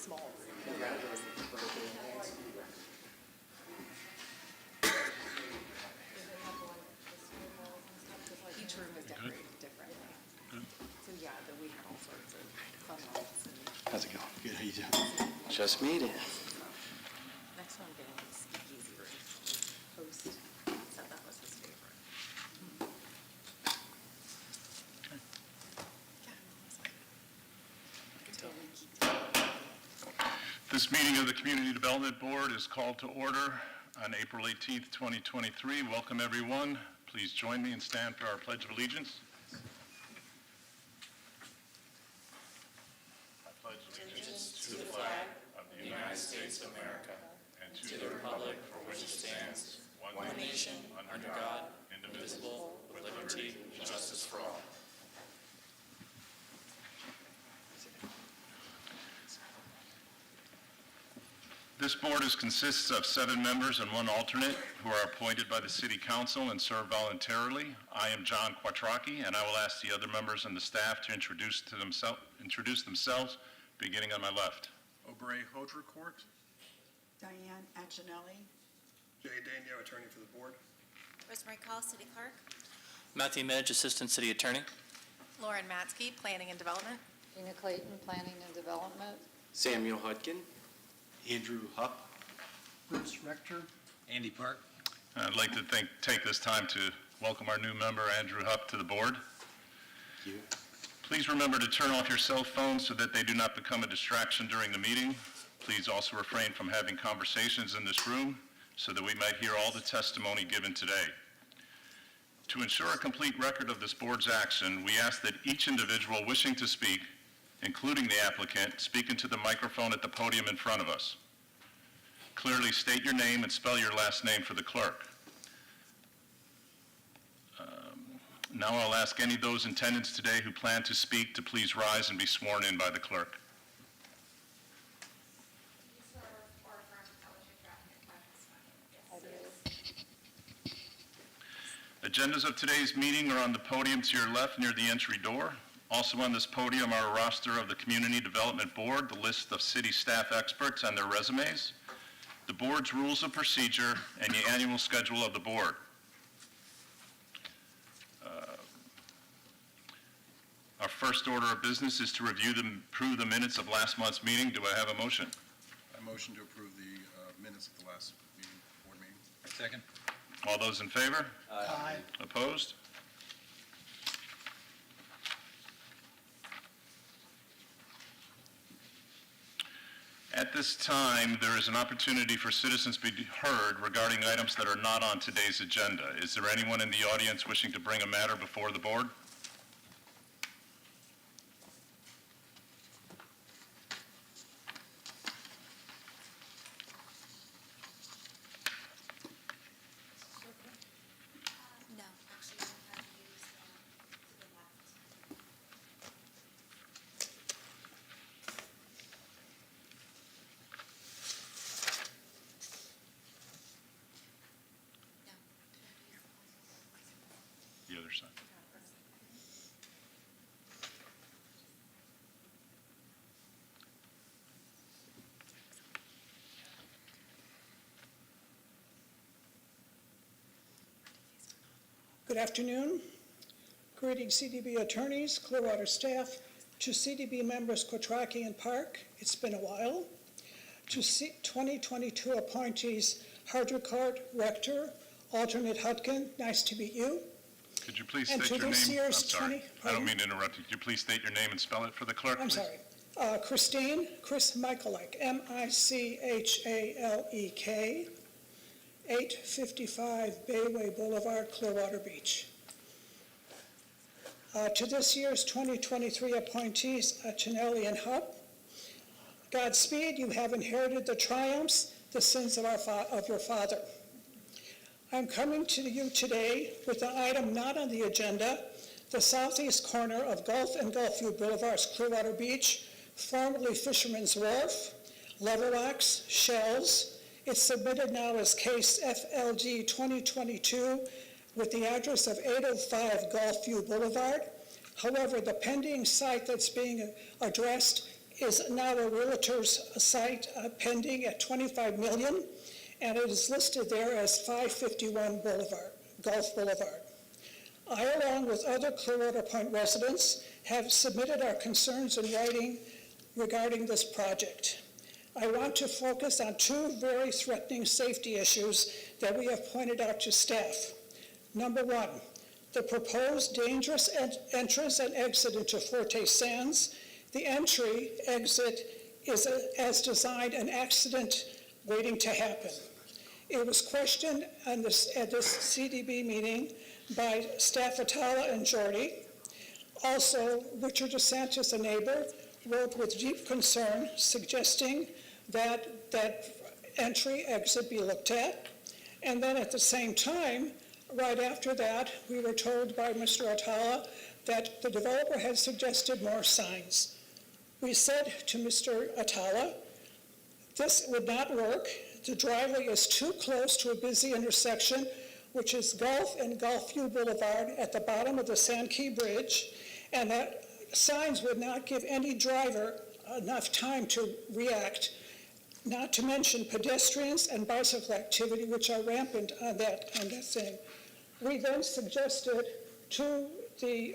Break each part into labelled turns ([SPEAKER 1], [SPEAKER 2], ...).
[SPEAKER 1] small. Each room is decorated differently. So yeah, we had all sorts of fun lights.
[SPEAKER 2] How's it going?
[SPEAKER 3] Good, how you doing?
[SPEAKER 2] Just made it.
[SPEAKER 1] Next one being the speakeasy room. Host said that was his favorite.
[SPEAKER 4] This meeting of the Community Development Board is called to order on April 18th, 2023. Welcome, everyone. Please join me and stand for our Pledge of Allegiance. I pledge allegiance
[SPEAKER 5] to the flag of the United States of America and to the republic for which it stands, one nation, under God, indivisible, with liberty and justice for all.
[SPEAKER 4] This board consists of 7 members and 1 alternate who are appointed by the City Council and serve voluntarily. I am John Quattrocchi, and I will ask the other members and the staff to introduce themselves, beginning on my left.
[SPEAKER 6] Aubrey Hodricourt.
[SPEAKER 7] Diane Anginelli.
[SPEAKER 6] Jay Daniel, attorney for the board.
[SPEAKER 8] Rosemary Call, City Clerk.
[SPEAKER 9] Matthew Midge, Assistant City Attorney.
[SPEAKER 1] Lauren Matzke, Planning and Development.
[SPEAKER 10] Gina Clayton, Planning and Development.
[SPEAKER 2] Samuel Hudkin.
[SPEAKER 3] Andrew Hupp. Bruce Rector. Andy Park.
[SPEAKER 4] I'd like to take this time to welcome our new member, Andrew Hupp, to the board.
[SPEAKER 2] Thank you.
[SPEAKER 4] Please remember to turn off your cell phones so that they do not become a distraction during the meeting. Please also refrain from having conversations in this room so that we might hear all the testimony given today. To ensure a complete record of this board's action, we ask that each individual wishing to speak, including the applicant, speak into the microphone at the podium in front of us. Clearly state your name and spell your last name for the clerk. Now I'll ask any of those in attendance today who plan to speak to please rise and be sworn in by the clerk. Agendas of today's meeting are on the podium to your left near the entry door. Also on this podium are a roster of the Community Development Board, the list of city staff experts and their resumes, the board's rules of procedure, and the annual schedule of the board. Our first order of business is to approve the minutes of last month's meeting. Do I have a motion?
[SPEAKER 6] I motion to approve the minutes of the last meeting, board meeting.
[SPEAKER 3] Second.
[SPEAKER 4] All those in favor?
[SPEAKER 3] Aye.
[SPEAKER 4] Opposed? At this time, there is an opportunity for citizens to be heard regarding items that are not on today's agenda. Is there anyone in the audience wishing to bring a matter before the board?
[SPEAKER 8] No, actually, you have to use to the left. No.
[SPEAKER 4] The other side.
[SPEAKER 7] Good afternoon. Greetings, CDB attorneys, Clearwater staff, to CDB members Quattrocchi and Park, it's been a while. To 2022 appointees Hodricourt, Rector, alternate Hudkin, nice to meet you.
[SPEAKER 4] Could you please
[SPEAKER 7] And
[SPEAKER 4] state
[SPEAKER 7] to
[SPEAKER 4] your
[SPEAKER 7] this
[SPEAKER 4] name?
[SPEAKER 7] year's
[SPEAKER 4] I'm sorry.
[SPEAKER 7] 20
[SPEAKER 4] I don't
[SPEAKER 7] pardon?
[SPEAKER 4] mean to interrupt you. Could you please state your name and spell it for the clerk,
[SPEAKER 7] I'm
[SPEAKER 4] please?
[SPEAKER 7] sorry. Chris Michalek, M-I-C-H-A-L-E-K, 855 Bayway Boulevard, Clearwater Beach. To this year's 2023 appointees, Chinelli and Hupp, Godspeed, you have inherited the triumphs, the sins of your father. I'm coming to you today with an item not on the agenda, the southeast corner of Gulf and Gulfview Boulevards, Clearwater Beach, formerly Fisherman's Wharf, level rocks, shells. It's submitted now as case FLG 2022 with the address of 805 Gulfview Boulevard. However, the pending site that's being addressed is now a realtor's site pending at $25 million, and it is listed there as 551 Gulf Boulevard. I, along with other Clearwater Point residents, have submitted our concerns in writing regarding this project. I want to focus on two very threatening safety issues that we have pointed out to staff. Number one, the proposed dangerous entrance and exit into Forte Sands. The entry exit is, as designed, an accident waiting to happen. It was questioned at this CDB meeting by staff Atala and Jordy. Also, Richard DeSantis, a neighbor, wrote with deep concern, suggesting that entry exit be looked at. And then at the same time, right after that, we were told by Mr. Atala that the developer had suggested more signs. We said to Mr. Atala, this would not work. The driveway is too close to a busy intersection, which is Gulf and Gulfview Boulevard at the bottom of the Sand Key Bridge, and that signs would not give any driver enough time to react, not to mention pedestrians and bicycle activity, which are rampant on that thing. We then suggested to the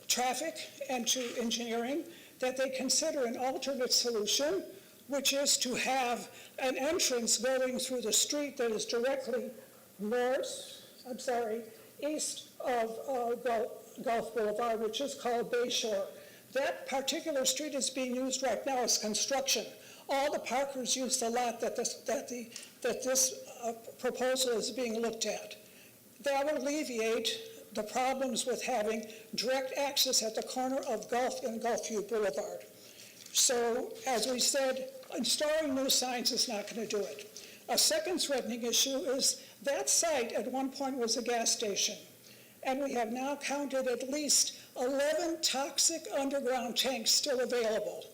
[SPEAKER 7] traffic and to engineering that they consider an alternate solution, which is to have an entrance going through the street that is directly east of Gulf Boulevard, which is called Bayshore. That particular street is being used right now as construction. All the parkers use the lot that this proposal is being looked at. That would alleviate the problems with having direct access at the corner of Gulf and Gulfview Boulevard. So, as we said, installing new signs is not going to do it. A second threatening issue is that site at one point was a gas station, and we have now counted at least 11 toxic underground tanks still available.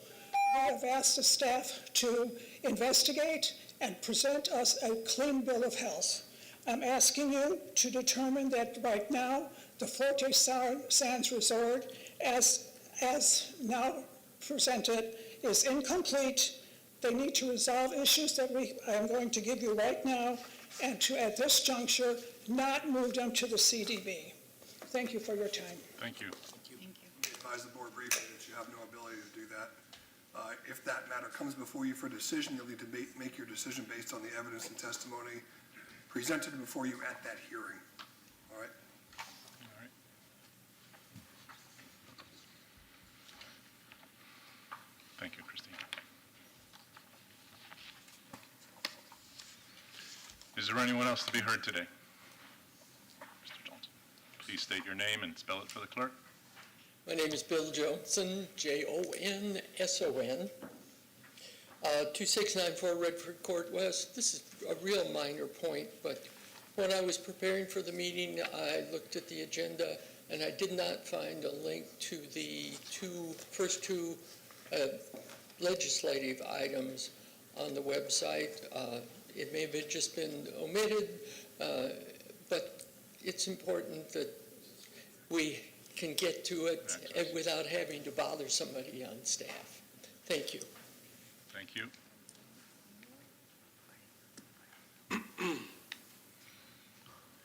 [SPEAKER 7] We have asked the staff to investigate and present us a clean bill of health. I'm asking you to determine that right now, the Forte Sands Resort, as now presented, is incomplete. They need to resolve issues that I am going to give you right now, and to, at this juncture, not move them to the CDB. Thank you for your time.
[SPEAKER 4] Thank you.
[SPEAKER 6] Advise the board briefly that you have no ability to do that. If that matter comes before you for decision, you'll need to make your decision based on the evidence and testimony presented before you at that hearing. All right?
[SPEAKER 4] All right. Thank you, Christine. Is there anyone else to be heard today? Mr. Johnson, please state your name and spell it for the clerk.
[SPEAKER 11] My name is Bill Johnson, Jonson, 2694 Redford Court West. This is a real minor point, but when I was preparing for the meeting, I looked at the agenda and I did not find a link to the first two legislative items on the website. It may have just been omitted, but it's important that we can get to it without having to bother somebody on staff. Thank you.
[SPEAKER 4] Thank you.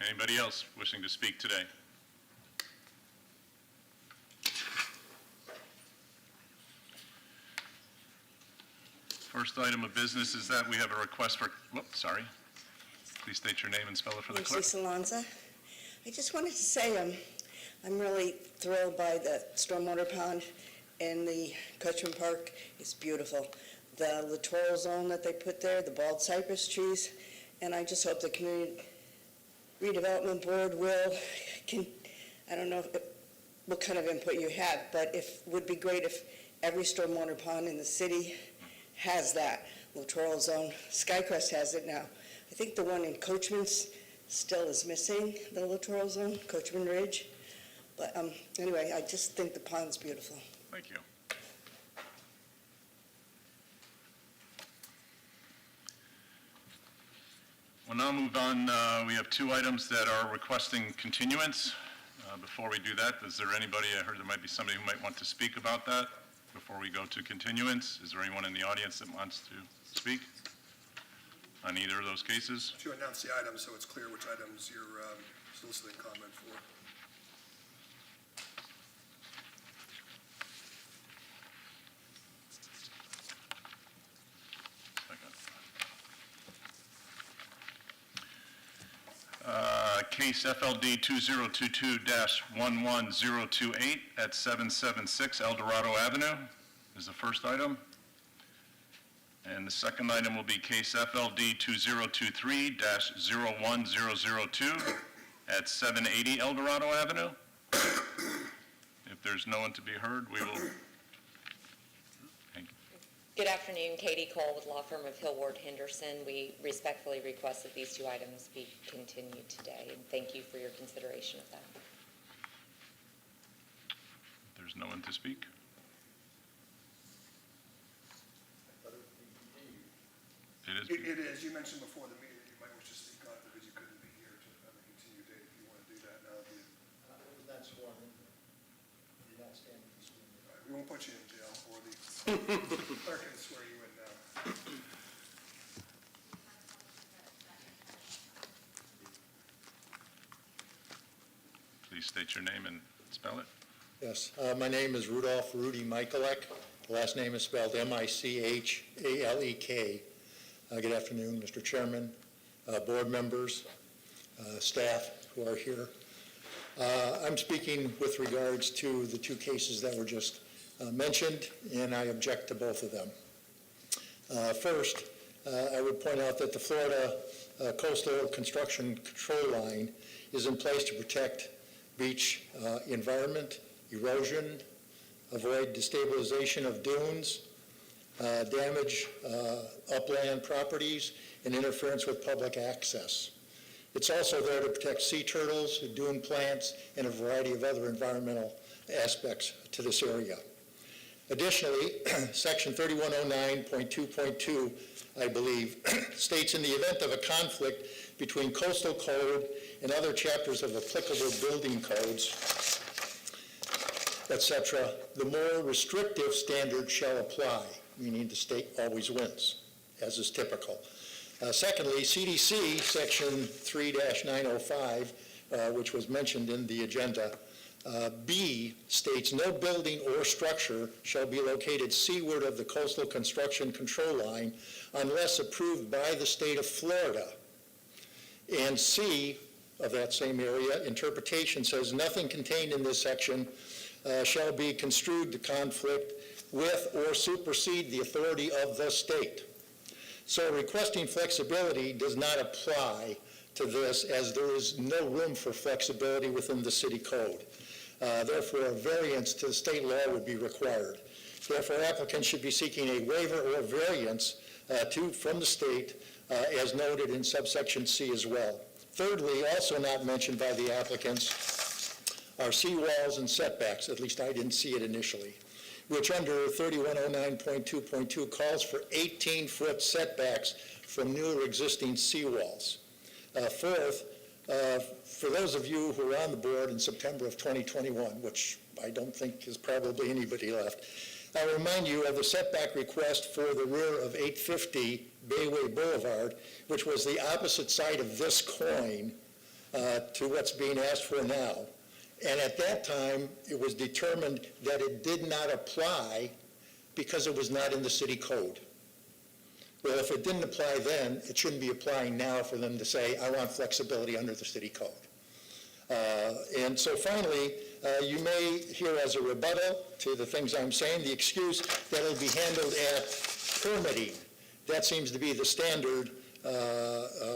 [SPEAKER 4] Anybody else wishing to speak today? First item of business is that we have a request for, Please state your name and spell it for the clerk.
[SPEAKER 12] Lucy Salonza. I just wanted to say I'm really thrilled by the stormwater pond in the Coachman Park. It's beautiful. The littoral zone that they put there, the bald cypress trees, and I just hope the Community Redevelopment Board I don't know what kind of input you have, but it would be great if every stormwater pond in the city has that littoral zone. Skycrest has it now. I think the one in Coachman's still is missing, the littoral zone, Coachman Ridge. But anyway, I just think the pond's beautiful.
[SPEAKER 4] Thank you. We'll now move on. We have two items that are requesting continuance. Before we do that, is there anybody, I heard there might be somebody who might want to speak about that. before we go to continuance? Is there anyone in the audience that wants to speak on either of those cases?
[SPEAKER 6] To announce the items so it's clear which items you're soliciting comment for.
[SPEAKER 4] Case FLD 2022-11028 at 776 El Dorado Avenue is the first item. And the second item will be case FLD 2023-01002 at 780 El Dorado Avenue. If there's no one to be heard, we will.
[SPEAKER 13] Good afternoon, Katie Cole with law firm of Hillward Henderson. We respectfully request that these two items be continued today, and thank you for your consideration of that.
[SPEAKER 4] If there's no one to speak.
[SPEAKER 6] It is. You mentioned before the meeting that you might wish to speak on it because you couldn't be here to have a continued date if you want to do that now.
[SPEAKER 14] That's one. You're not standing in this room.
[SPEAKER 6] All right, we won't put you in jail, or the clerk can swear you in now.
[SPEAKER 4] Please state your name and spell it.
[SPEAKER 14] Yes, my name is Rudolph Rudy Michalek. The last name is spelled M-I-C-H-A-L-E-K. Good afternoon, Mr. Chairman, board members, staff who are here. I'm speaking with regards to the two cases that were just mentioned, and I object to both of them. First, I would point out that the Florida Coastal Construction Control Line is in place to protect beach environment, erosion, avoid destabilization of dunes, damage upland properties, and interference with public access. It's also there to protect sea turtles, dune plants, and a variety of other environmental aspects to this area. Additionally, Section 3109.2.2, I believe, states in the event of a conflict between coastal code and other chapters of applicable building codes, etc., the more restrictive standard shall apply, meaning the state always wins, as is typical. Secondly, CDC Section 3-905, which was mentioned in the agenda, B states no building or structure shall be located seaward of the coastal construction control line unless approved by the state of Florida. And C of that same area, interpretation says nothing contained in this section shall be construed to conflict with or supersede the authority of the state. So requesting flexibility does not apply to this, as there is no room for flexibility within the city code. Therefore, a variance to the state law would be required. Therefore, applicants should be seeking a waiver or variance from the state, as noted in subsection C as well. Thirdly, also not mentioned by the applicants, are seawalls and setbacks, at least I didn't see it initially, which under 3109.2.2 calls for 18-foot setbacks from new or existing seawalls. Fourth, for those of you who were on the board in September of 2021, which I don't think is probably anybody left, I'll remind you of the setback request for the rear of 850 Bayway Boulevard, which was the opposite side of this coin to what's being asked for now. And at that time, it was determined that it did not apply because it was not in the city code. Well, if it didn't apply then, it shouldn't be applying now for them to say, I want flexibility under the city code. And so finally, you may hear as a rebuttal to the things I'm saying, the excuse that it'll be handled at permitting. That seems to be the standard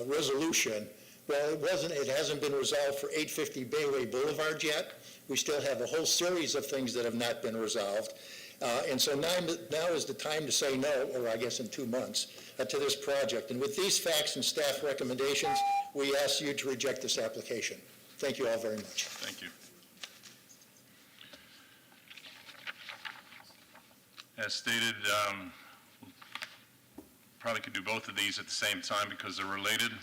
[SPEAKER 14] resolution. Well, it hasn't been resolved for 850 Bayway Boulevard yet. We still have a whole series of things that have not been resolved. And so now is the time to say no, or I guess in 2 months, to this project. And with these facts and staff recommendations, we ask you to reject this application. Thank you all very much.
[SPEAKER 4] Thank you. As stated, probably could do both of these at the same time because they're related,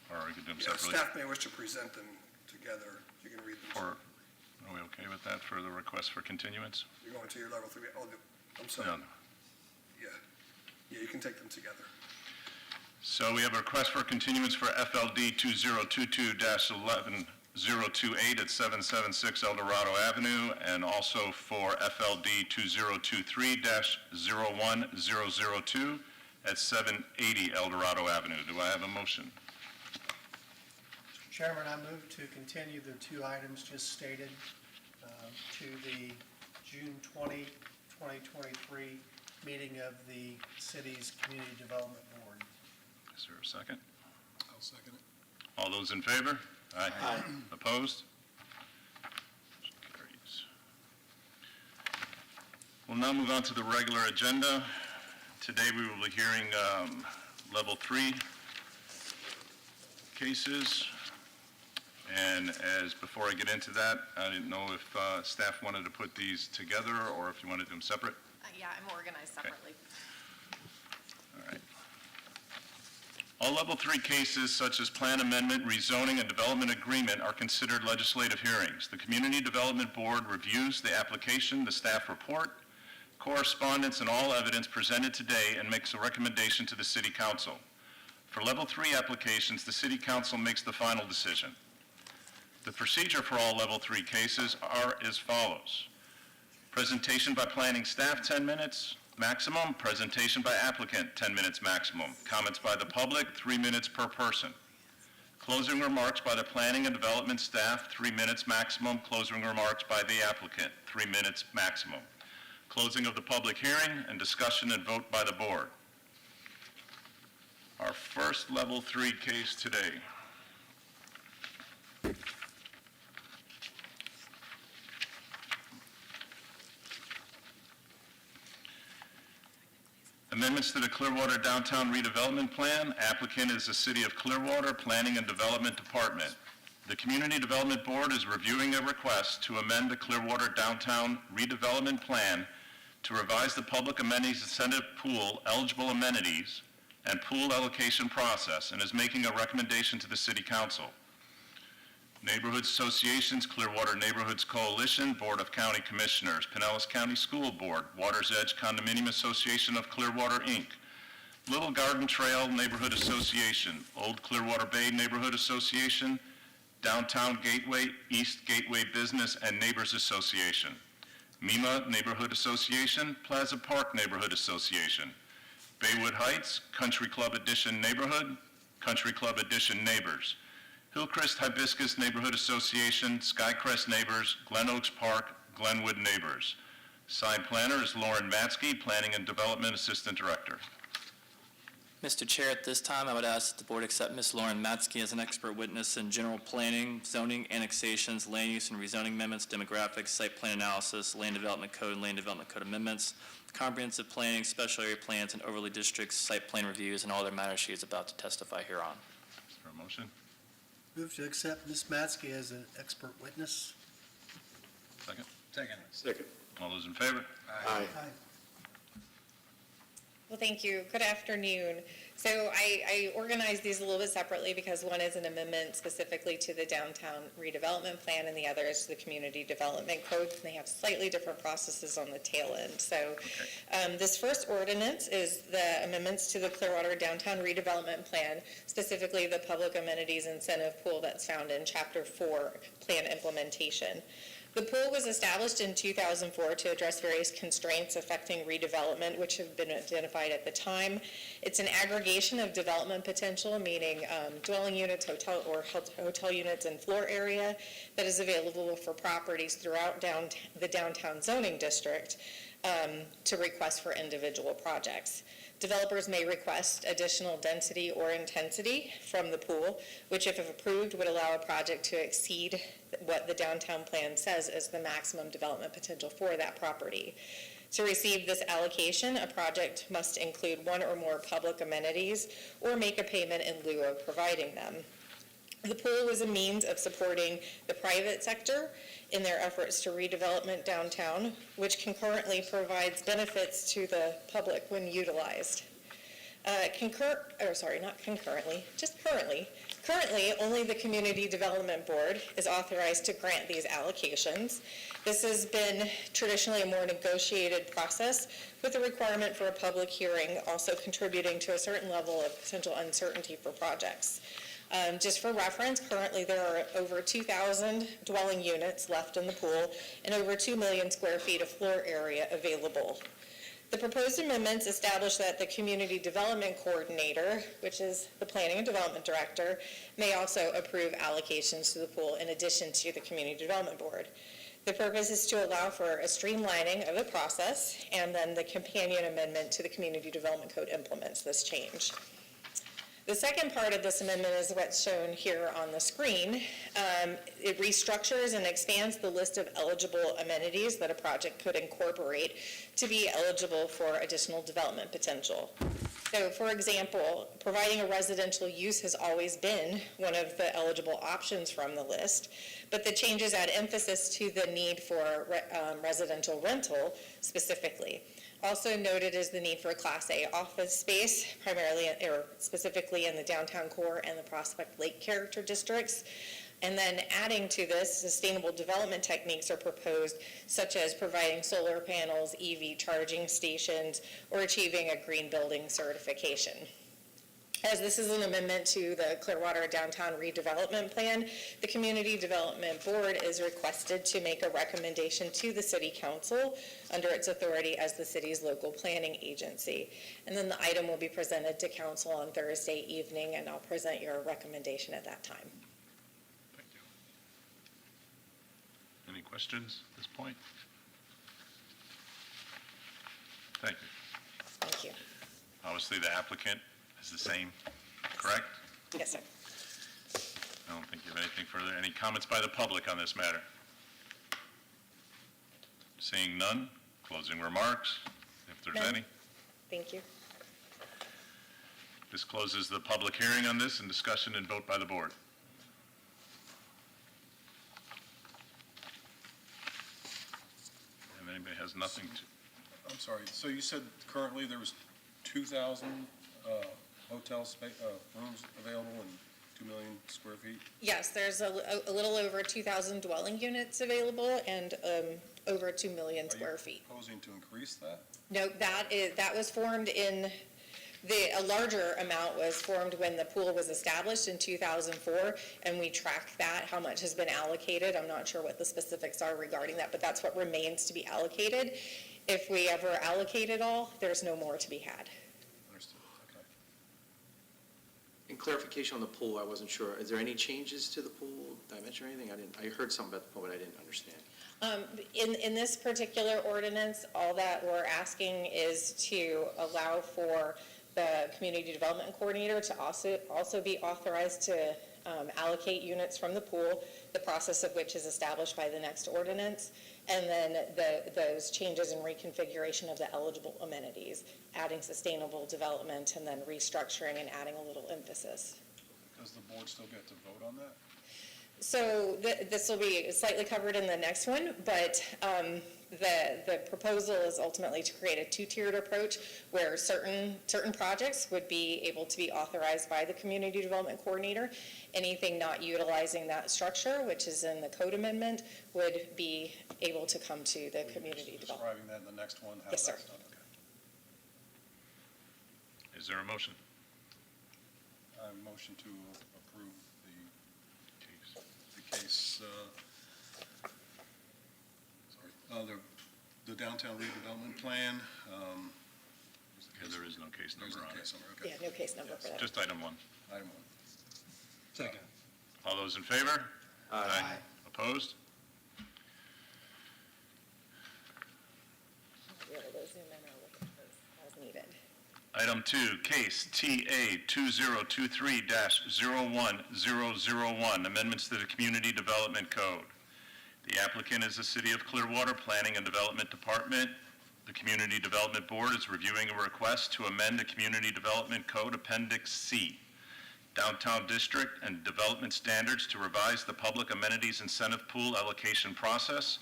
[SPEAKER 4] or I could do them separately.
[SPEAKER 6] Staff may wish to present them together. You can read them.
[SPEAKER 4] Are we okay with that for the request for continuance?
[SPEAKER 6] You're going to your level 3, I'm sorry.
[SPEAKER 4] No.
[SPEAKER 6] Yeah, you can take them together.
[SPEAKER 4] So we have a request for continuance for FLD 2022-11028 at 776 El Dorado Avenue, and also for FLD 2023-01002 at 780 El Dorado Avenue. Do I have a motion?
[SPEAKER 15] Mr. Chairman, I move to continue the two items just stated to the June 20, 2023 meeting of the city's Community Development Board.
[SPEAKER 4] Is there a second?
[SPEAKER 3] I'll second it.
[SPEAKER 4] All those in favor? Aye. Opposed? Motion carries. We'll now move on to the regular agenda. Today we will be hearing level 3 cases. And before I get into that, I didn't know if staff wanted to put these together or if you wanted them separate.
[SPEAKER 1] Yeah, I'm organized separately.
[SPEAKER 4] All right. All level 3 cases such as plan amendment, rezoning, and development agreement are considered legislative hearings. The Community Development Board reviews the application, the staff report, correspondence, and all evidence presented today and makes a recommendation to the City Council. For level 3 applications, the City Council makes the final decision. The procedure for all level 3 cases are as follows. Presentation by planning staff, 10 minutes maximum. Presentation by applicant, 10 minutes maximum. Comments by the public, 3 minutes per person. Closing remarks by the planning and development staff, 3 minutes maximum. Closing remarks by the applicant, 3 minutes maximum. Closing of the public hearing and discussion and vote by the board. Our first level 3 case today. Amendments to the Clearwater Downtown Redevelopment Plan. Applicant is the City of Clearwater Planning and Development Department. The Community Development Board is reviewing a request to amend the Clearwater Downtown Redevelopment Plan to revise the public amenities incentive pool eligible amenities and pool allocation process, and is making a recommendation to the City Council. Neighborhood Associations, Clearwater Neighborhoods Coalition, Board of County Commissioners, Pinellas County School Board, Water's Edge Condominium Association of Clearwater, Inc., Little Garden Trail Neighborhood Association, Old Clearwater Bay Neighborhood Association, Downtown Gateway, East Gateway Business and Neighbors Association, MEMA Neighborhood Association, Plaza Park Neighborhood Association, Baywood Heights, Country Club Edition Neighborhood, Country Club Edition Neighbors, Hillcrest Hibiscus Neighborhood Association, Skycrest Neighbors, Glen Oaks Park, Glenwood Neighbors. Sign planner is Lauren Matsky, Planning and Development Assistant Director.
[SPEAKER 9] Mr. Chair, at this time, I would ask that the board accept Ms. Lauren Matsky as an expert witness in general planning, zoning, annexations, land use and rezoning amendments, demographics, site plan analysis, land development code and land development code amendments, comprehensive planning, special area plans, and overlay districts, site plan reviews, and all other matters she is about to testify hereon.
[SPEAKER 4] Is there a motion?
[SPEAKER 15] Move to accept Ms. Matsky as an expert witness.
[SPEAKER 4] Second.
[SPEAKER 3] Second.
[SPEAKER 2] Second.
[SPEAKER 4] All those in favor?
[SPEAKER 2] Aye.
[SPEAKER 13] Well, thank you. Good afternoon. So I organized these a little bit separately because one is an amendment specifically to the downtown redevelopment plan and the other is to the community development code. And they have slightly different processes on the tail end. So this first ordinance is the amendments to the Clearwater Downtown Redevelopment Plan, specifically the public amenities incentive pool that's found in Chapter 4, Plan Implementation. The pool was established in 2004 to address various constraints affecting redevelopment, which have been identified at the time. It's an aggregation of development potential, meaning dwelling units, hotel units, and floor area that is available for properties throughout the downtown zoning district to request for individual projects. Developers may request additional density or intensity from the pool, which if approved would allow a project to exceed what the downtown plan says is the maximum development potential for that property. To receive this allocation, a project must include one or more public amenities or make a payment in lieu of providing them. The pool was a means of supporting the private sector in their efforts to redevelopment downtown, which concurrently provides benefits to the public when utilized. Currently, Currently, only the Community Development Board is authorized to grant these allocations. This has been traditionally a more negotiated process with a requirement for a public hearing, also contributing to a certain level of potential uncertainty for projects. Just for reference, currently there are over 2,000 dwelling units left in the pool and over 2 million square feet of floor area available. The proposed amendments establish that the Community Development Coordinator, which is the Planning and Development Director, may also approve allocations to the pool in addition to the Community Development Board. The purpose is to allow for a streamlining of the process, and then the companion amendment to the Community Development Code implements this change. The second part of this amendment is what's shown here on the screen. It restructures and expands the list of eligible amenities that a project could incorporate to be eligible for additional development potential. So, for example, providing a residential use has always been one of the eligible options from the list, but the changes add emphasis to the need for residential rental specifically. Also noted is the need for a Class A office space, primarily or specifically in the downtown core and the Prospect Lake character districts. And then adding to this, sustainable development techniques are proposed, such as providing solar panels, EV charging stations, or achieving a green building certification. As this is an amendment to the Clearwater Downtown Redevelopment Plan, the Community Development Board is requested to make a recommendation to the City Council under its authority as the city's local planning agency. And then the item will be presented to Council on Thursday evening, and I'll present your recommendation at that time.
[SPEAKER 4] Thank you. Any questions at this point? Thank you.
[SPEAKER 13] Thank you.
[SPEAKER 4] Obviously, the applicant is the same, correct?
[SPEAKER 13] Yes, sir.
[SPEAKER 4] I don't think you have anything further. Any comments by the public on this matter? Seeing none, closing remarks, if there's
[SPEAKER 13] None.
[SPEAKER 4] any.
[SPEAKER 13] Thank you.
[SPEAKER 4] This closes the public hearing on this and discussion and vote by the board. If anybody has nothing to,
[SPEAKER 16] I'm sorry, so you said currently there was 2,000 hotel rooms available and 2 million square feet?
[SPEAKER 13] Yes, there's a little over 2,000 dwelling units available and over 2 million square feet.
[SPEAKER 16] Are you proposing to increase that?
[SPEAKER 13] No, that was formed in, a larger amount was formed when the pool was established in 2004, and we track that, how much has been allocated. I'm not sure what the specifics are regarding that, but that's what remains to be allocated. If we ever allocate it all, there's no more to be had.
[SPEAKER 16] Understood, okay.
[SPEAKER 2] In clarification on the pool, I wasn't sure. Is there any changes to the pool dimension or anything? I heard something about the pool, but I didn't understand.
[SPEAKER 13] In this particular ordinance, all that we're asking is to allow for the Community Development Coordinator to also be authorized to allocate units from the pool, the process of which is established by the next ordinance, and then those changes and reconfiguration of the eligible amenities, adding sustainable development, and then restructuring and adding a little emphasis.
[SPEAKER 16] Does the board still get to vote on that?
[SPEAKER 13] So this will be slightly covered in the next one, but the proposal is ultimately to create a two-tiered approach where certain projects would be able to be authorized by the Community Development Coordinator. Anything not utilizing that structure, which is in the code amendment, would be able to come to the Community Development.
[SPEAKER 16] Describing that in the next one? How
[SPEAKER 13] Yes, sir.
[SPEAKER 16] that's done, okay.
[SPEAKER 4] is there a motion?
[SPEAKER 16] I motion to approve the case, the downtown redevelopment plan.
[SPEAKER 4] Yeah, there is no case
[SPEAKER 16] There's
[SPEAKER 4] number
[SPEAKER 16] no
[SPEAKER 4] on it.
[SPEAKER 16] case number, okay.
[SPEAKER 13] Yeah, no case number for that.
[SPEAKER 4] Just item one.
[SPEAKER 16] Item one.
[SPEAKER 3] Second.
[SPEAKER 4] All those in favor?
[SPEAKER 2] Aye.
[SPEAKER 4] Opposed?
[SPEAKER 13] Really, those zoom in or look at those as needed.
[SPEAKER 4] Item 2, case TA 2023-01001, amendments to the Community Development Code. The applicant is the City of Clearwater Planning and Development Department. The Community Development Board is reviewing a request to amend the Community Development Code Appendix C, Downtown District and Development Standards to revise the public amenities incentive pool allocation process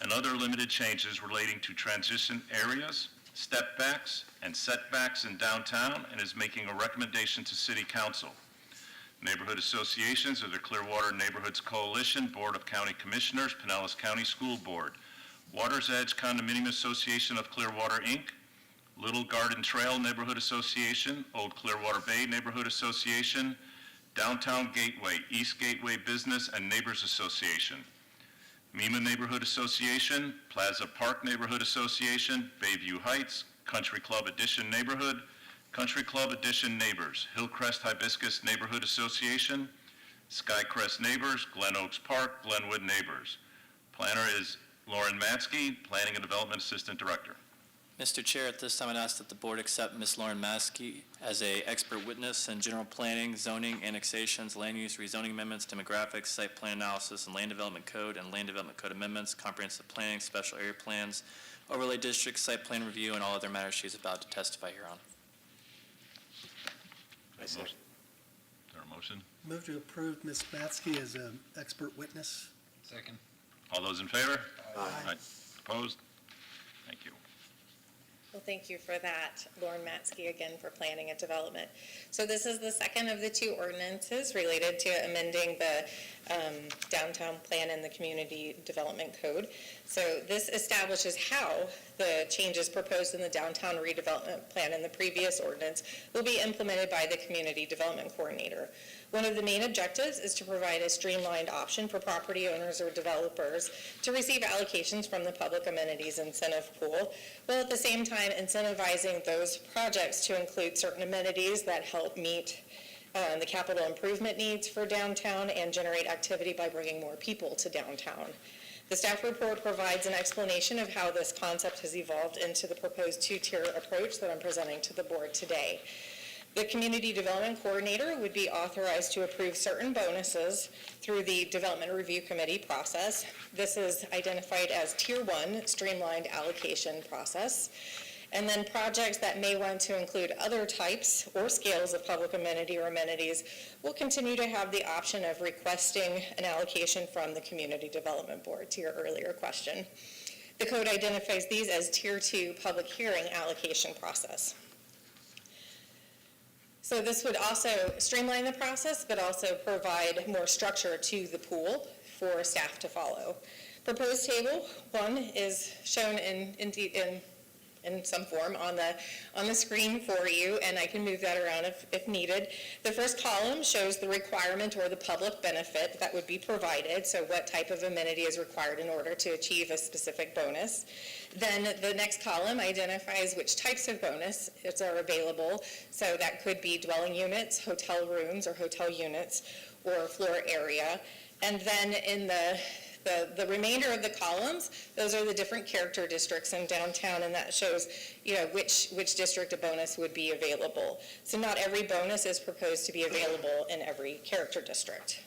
[SPEAKER 4] and other limited changes relating to transition areas, step-backs, and setbacks in downtown, and is making a recommendation to City Council. Neighborhood associations are the Clearwater Neighborhoods Coalition, Board of County Commissioners, Pinellas County School Board, Water's Edge Condominium Association of Clearwater, Inc., Little Garden Trail Neighborhood Association, Old Clearwater Bay Neighborhood Association, Downtown Gateway, East Gateway Business and Neighbors Association, MEMA Neighborhood Association, Plaza Park Neighborhood Association, Bayview Heights, Country Club Edition Neighborhood, Country Club Edition Neighbors, Hillcrest Hibiscus Neighborhood Association, Skycrest Neighbors, Glen Oaks Park, Glenwood Neighbors. Planner is Lauren Matsky, Planning and Development Assistant Director.
[SPEAKER 9] Mr. Chair, at this time, I'd ask that the board accept Ms. Lauren Maskey as a expert witness in general planning, zoning, annexations, land use, rezoning amendments, demographics, site plan analysis, and land development code amendments, comprehensive planning, special area plans, overlay districts, site plan review, and all other matters she is about to testify here on.
[SPEAKER 4] Is there a motion?
[SPEAKER 15] Move to approve Ms. Matsky as an expert witness.
[SPEAKER 3] Second.
[SPEAKER 4] All those in favor?
[SPEAKER 15] Aye.
[SPEAKER 4] Opposed? Thank you.
[SPEAKER 13] Well, thank you for that, Lauren Matsky, again, for planning and development. So this is the second of the two ordinances related to amending the downtown plan and the community development code. So this establishes how the changes proposed in the downtown redevelopment plan in the previous ordinance will be implemented by the community development coordinator. One of the main objectives is to provide a streamlined option for property owners or developers to receive allocations from the public amenities incentive pool, while at the same time incentivizing those projects to include certain amenities that help meet the capital improvement needs for downtown and generate activity by bringing more people to downtown. The staff report provides an explanation of how this concept has evolved into the proposed two-tier approach that I'm presenting to the board today. The Community Development Coordinator would be authorized to approve certain bonuses through the Development Review Committee process. This is identified as Tier 1 streamlined allocation process. And then projects that may want to include other types or scales of public amenity or amenities will continue to have the option of requesting an allocation from the Community Development Board, to your earlier question. The code identifies these as Tier 2 public hearing allocation process. So this would also streamline the process, but also provide more structure to the pool for staff to follow. Proposed table 1 is shown in some form on the screen for you, and I can move that around if needed. The first column shows the requirement or the public benefit that would be provided, so what type of amenity is required in order to achieve a specific bonus. Then the next column identifies which types of bonuses are available, so that could be dwelling units, hotel rooms or hotel units, or floor area. And then in the remainder of the columns, those are the different character districts in downtown, and that shows, which district a bonus would be available. So not every bonus is proposed to be available in every character district.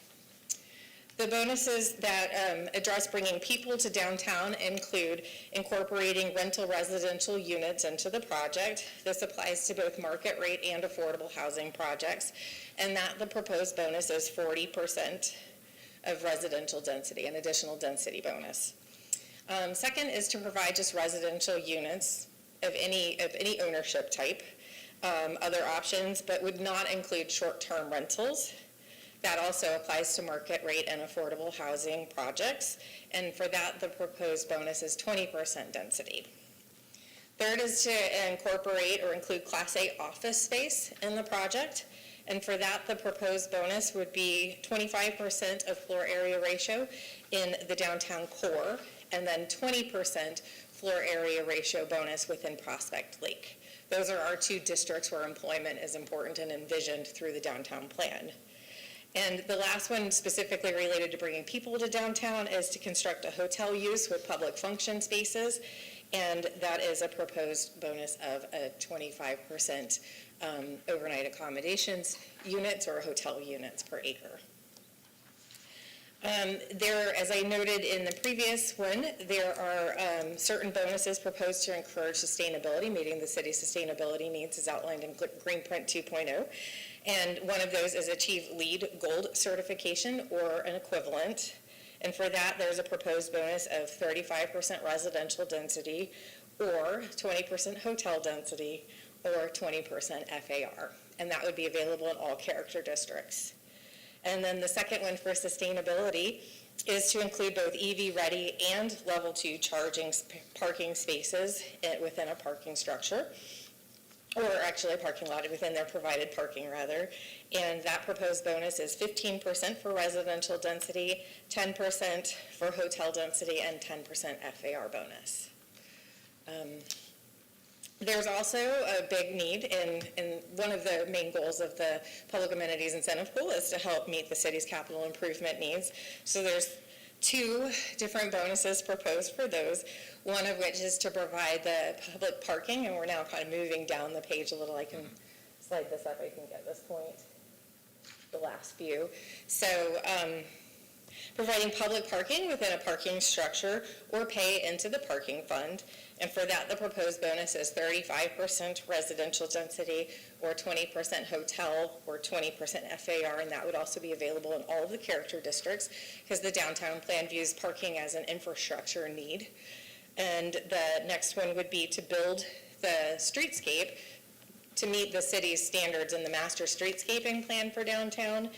[SPEAKER 13] The bonuses that address bringing people to downtown include incorporating rental residential units into the project. This applies to both market rate and affordable housing projects, and that the proposed bonus is 40% of residential density, an additional density bonus. Second is to provide just residential units of any ownership type. Other options, but would not include short-term rentals. That also applies to market rate and affordable housing projects, and for that, the proposed bonus is 20% density. Third is to incorporate or include Class A office space in the project, and for that, the proposed bonus would be 25% of floor area ratio in the downtown core, and then 20% floor area ratio bonus within Prospect Lake. Those are our two districts where employment is important and envisioned through the downtown plan. And the last one, specifically related to bringing people to downtown, is to construct a hotel use with public function spaces, and that is a proposed bonus of a 25% overnight accommodations units or hotel units per acre. As I noted in the previous one, there are certain bonuses proposed to encourage sustainability, meeting the city's sustainability needs as outlined in Greenprint 2.0. And one of those is achieve LEED Gold certification or an equivalent. And for that, there's a proposed bonus of 35% residential density or 20% hotel density or 20% FAR. And that would be available in all character districts. And then the second one for sustainability is to include both EV-ready and level 2 charging parking spaces within a parking structure, or actually a parking lot within their provided parking, rather. And that proposed bonus is 15% for residential density, 10% for hotel density, and 10% FAR bonus. There's also a big need, in one of the main goals of the Public Amenities Incentive Pool is to help meet the city's capital improvement needs. So there's 2 different bonuses proposed for those, one of which is to provide the public parking, and we're now kind of moving down the page a little. I can slide this up, I think, at this point, the last view. So providing public parking within a parking structure or pay into the parking fund. And for that, the proposed bonus is 35% residential density or 20% hotel or 20% FAR, and that would also be available in all of the character districts because the downtown plan views parking as an infrastructure need. And the next one would be to build the streetscape to meet the city's standards in the master streetscaping plan for downtown.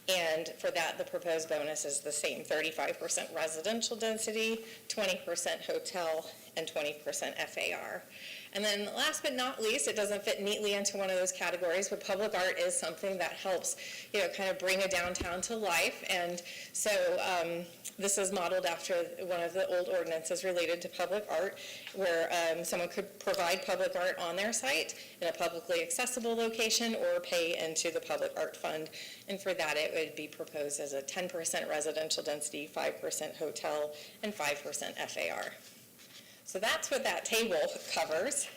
[SPEAKER 13] And for that, the proposed bonus is the same, 35% residential density, 20% hotel, and 20% FAR. And then last but not least, it doesn't fit neatly into one of those categories, but public art is something that helps, kind of bring a downtown to life. And so this is modeled after one of the old ordinances related to public art, where someone could provide public art on their site in a publicly accessible location or pay into the public art fund. And for that, it would be proposed as a 10% residential density, 5% hotel, and 5% FAR. So that's what that table covers.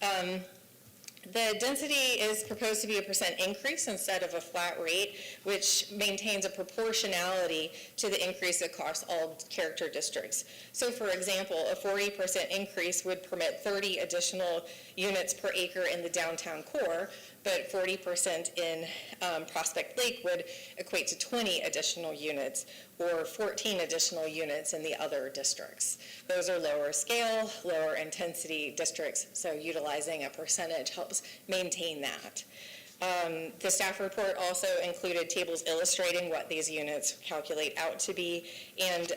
[SPEAKER 13] The density is proposed to be a % increase instead of a flat rate, which maintains a proportionality to the increase across all character districts. So for example, a 40% increase would permit 30 additional units per acre in the downtown core, but 40% in Prospect Lake would equate to 20 additional units or 14 additional units in the other districts. Those are lower scale, lower intensity districts, so utilizing a percentage helps maintain that. The staff report also included tables illustrating what these units calculate out to be, and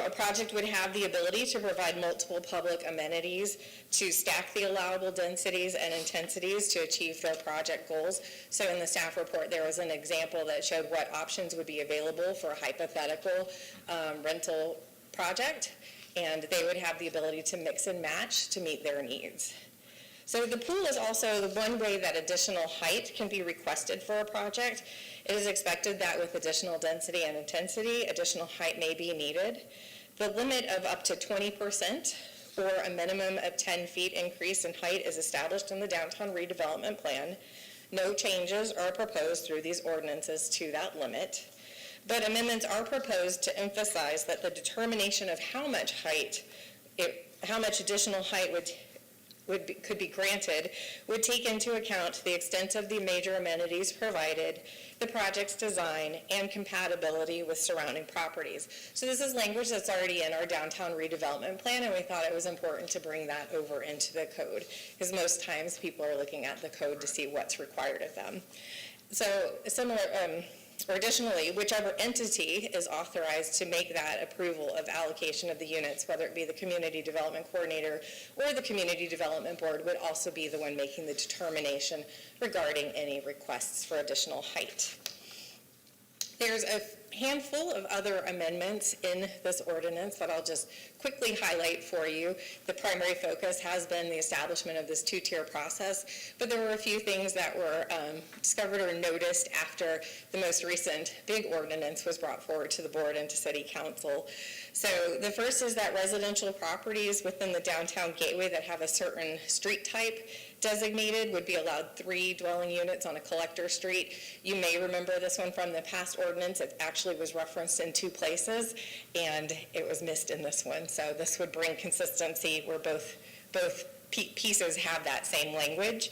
[SPEAKER 13] a project would have the ability to provide multiple public amenities to stack the allowable densities and intensities to achieve their project goals. So in the staff report, there was an example that showed what options would be available for a hypothetical rental project, and they would have the ability to mix and match to meet their needs. So the pool is also the one way that additional height can be requested for a project. It is expected that with additional density and intensity, additional height may be needed. The limit of up to 20% or a minimum of 10 feet increase in height is established in the downtown redevelopment plan. No changes are proposed through these ordinances to that limit, but amendments are proposed to emphasize that the determination of how much additional height could be granted would take into account the extent of the major amenities provided, the project's design, and compatibility with surrounding properties. So this is language that's already in our downtown redevelopment plan, and we thought it was important to bring that over into the code, because most times people are looking at the code to see what's required of them. So additionally, whichever entity is authorized to make that approval of allocation of the units, whether it be the Community Development Coordinator or the Community Development Board, would also be the one making the determination regarding any requests for additional height. There's a handful of other amendments in this ordinance that I'll just quickly highlight for you. The primary focus has been the establishment of this two-tier process, but there were a few things that were discovered or noticed after the most recent big ordinance was brought forward to the board and to City Council. So the first is that residential properties within the downtown gateway that have a certain street type designated would be allowed 3 dwelling units on a collector street. You may remember this one from the past ordinance. It actually was referenced in 2 places, and it was missed in this one. So this would bring consistency where both pieces have that same language.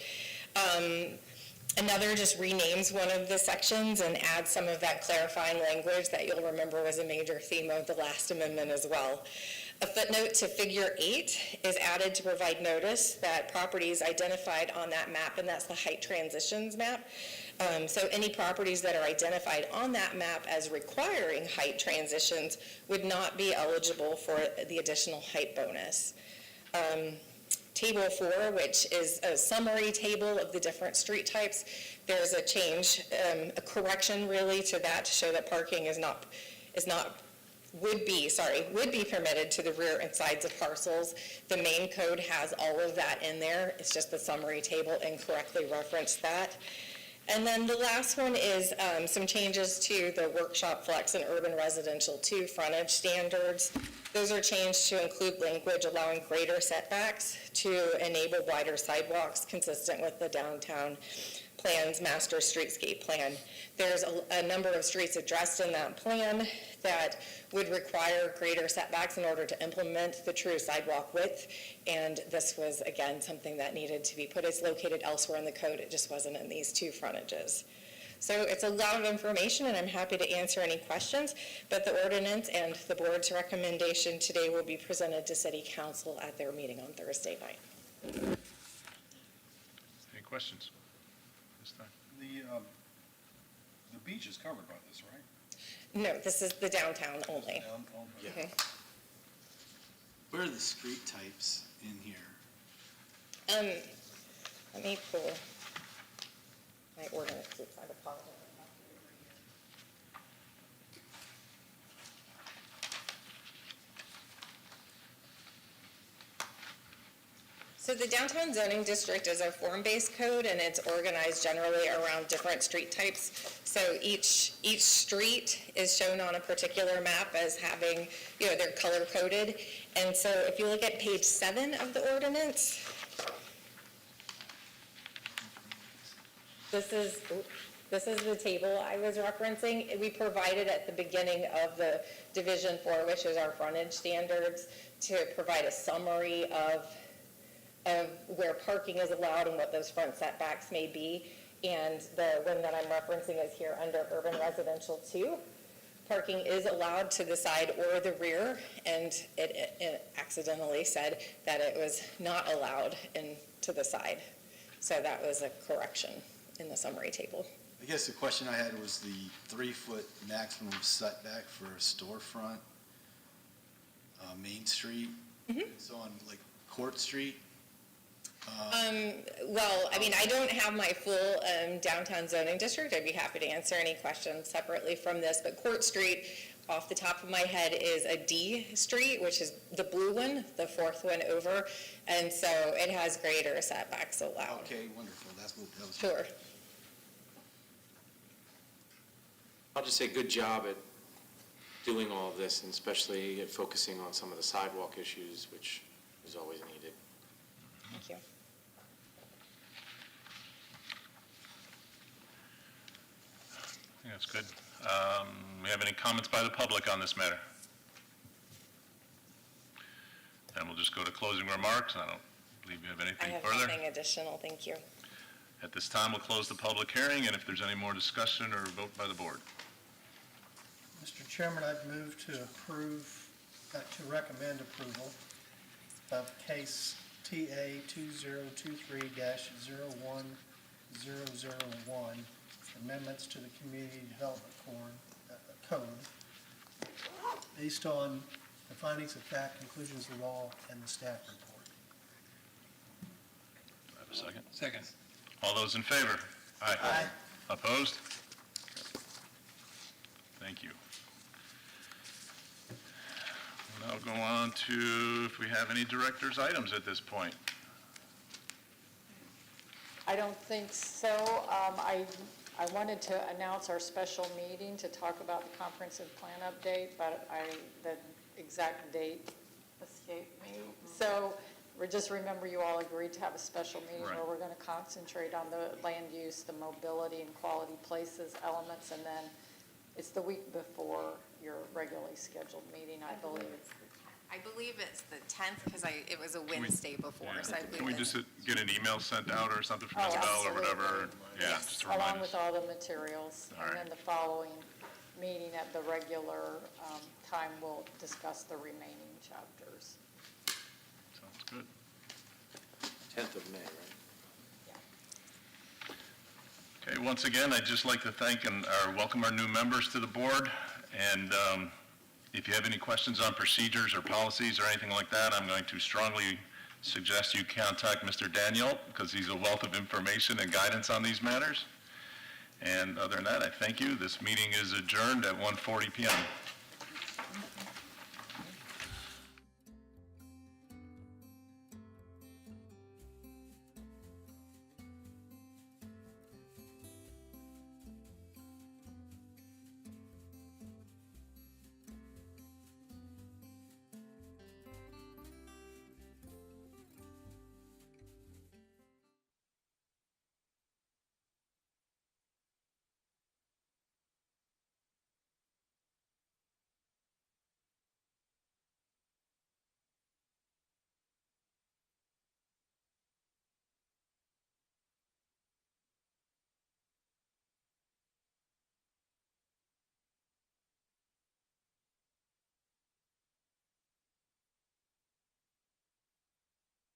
[SPEAKER 13] Another just renames one of the sections and adds some of that clarifying language that you'll remember was a major theme of the last amendment as well. A footnote to Figure 8 is added to provide notice that properties identified on that map, and that's the height transitions map, So any properties that are identified on that map as requiring height transitions would not be eligible for the additional height bonus. Table 4, which is a summary table of the different street types, there's a change, a correction really to that to show that parking would be permitted to the rear and sides of parcels. The main code has all of that in there. It's just the summary table incorrectly referenced that. And then the last one is some changes to the Workshop Flex and Urban Residential 2 frontage standards. Those are changed to include language allowing greater setbacks to enable wider sidewalks consistent with the downtown plan's master streetscape plan. There's a number of streets addressed in that plan that would require greater setbacks in order to implement the true sidewalk width, and this was, again, something that needed to be put. It's located elsewhere in the code, it just wasn't in these 2 frontages. So it's a lot of information, and I'm happy to answer any questions, but the ordinance and the board's recommendation today will be presented to City Council at their meeting on Thursday night.
[SPEAKER 4] Any questions this time?
[SPEAKER 16] The beach is covered by this, right?
[SPEAKER 13] No, this is the downtown only.
[SPEAKER 3] Yeah.
[SPEAKER 13] Mhm.
[SPEAKER 3] Where are the street types in here?
[SPEAKER 13] Let me pull my ordinance to try to follow it. So the downtown zoning district is a form-based code, and it's organized generally around different street types. So each street is shown on a particular map as having, they're color-coded. And so if you look at page 7 of the ordinance, this is the table I was referencing. We provided at the beginning of the Division 4, which is our frontage standards, to provide a summary of where parking is allowed and what those front setbacks may be. And the one that I'm referencing is here under Urban Residential 2. Parking is allowed to the side or the rear, and it accidentally said that it was not allowed to the side. So that was a correction in the summary table.
[SPEAKER 3] I guess the question I had was the 3-foot maximum setback for a storefront, Main Street. So on like Court Street.
[SPEAKER 13] Well, I mean, I don't have my full downtown zoning district. I'd be happy to answer any questions separately from this, but Court Street, off the top of my head, is a D street, which is the blue one, the 4th one over, and so it has greater setbacks allowed.
[SPEAKER 3] Okay, wonderful. That's what that was.
[SPEAKER 13] Sure.
[SPEAKER 2] I'll just say good job at doing all of this, and especially at focusing on some of the sidewalk issues, which is always needed.
[SPEAKER 13] Thank you.
[SPEAKER 4] I think that's good. We have any comments by the public on this matter? Then we'll just go to closing remarks. I don't believe we have
[SPEAKER 13] I
[SPEAKER 4] anything
[SPEAKER 13] have
[SPEAKER 4] further.
[SPEAKER 13] nothing additional. Thank you.
[SPEAKER 4] At this time, we'll close the public hearing, and if there's any more discussion or vote by the board.
[SPEAKER 15] Mr. Chairman, I'd move to to recommend approval of case TA 2023-01001, amendments to the Community Development Code, based on the findings of fact, conclusions of law, and the staff report.
[SPEAKER 4] Do I have a second?
[SPEAKER 3] Second.
[SPEAKER 4] All those in favor? Aye.
[SPEAKER 15] Aye.
[SPEAKER 4] Opposed? Thank you. We'll now go on to if we have any director's items at this point.
[SPEAKER 10] I don't think so. I wanted to announce our special meeting to talk about the comprehensive plan update, but the exact date escaped me. So just remember, you all agreed to have a special meeting where we're going to concentrate on the land use, the mobility and quality places elements, and then it's the week before your regularly scheduled meeting, I believe.
[SPEAKER 1] I believe it's the 10th, because it was a Wednesday before, so I believe
[SPEAKER 4] Can we just get an email sent out or something from
[SPEAKER 10] Oh,
[SPEAKER 4] Isabel or whatever?
[SPEAKER 10] absolutely.
[SPEAKER 4] Yeah, just to remind
[SPEAKER 10] Along
[SPEAKER 4] us.
[SPEAKER 10] with all the materials.
[SPEAKER 4] All
[SPEAKER 10] And
[SPEAKER 4] right.
[SPEAKER 10] then the following meeting at the regular time, we'll discuss the remaining chapters.
[SPEAKER 4] Sounds good.
[SPEAKER 2] 10th of May, right?
[SPEAKER 4] Okay, once again, I'd just like to thank and welcome our new members to the board. And if you have any questions on procedures or policies or anything like that, I'm going to strongly suggest you contact Mr. Daniel, because he's a wealth of information and guidance on these matters. And other than that, I thank you. This meeting is adjourned at 1:40 p.m.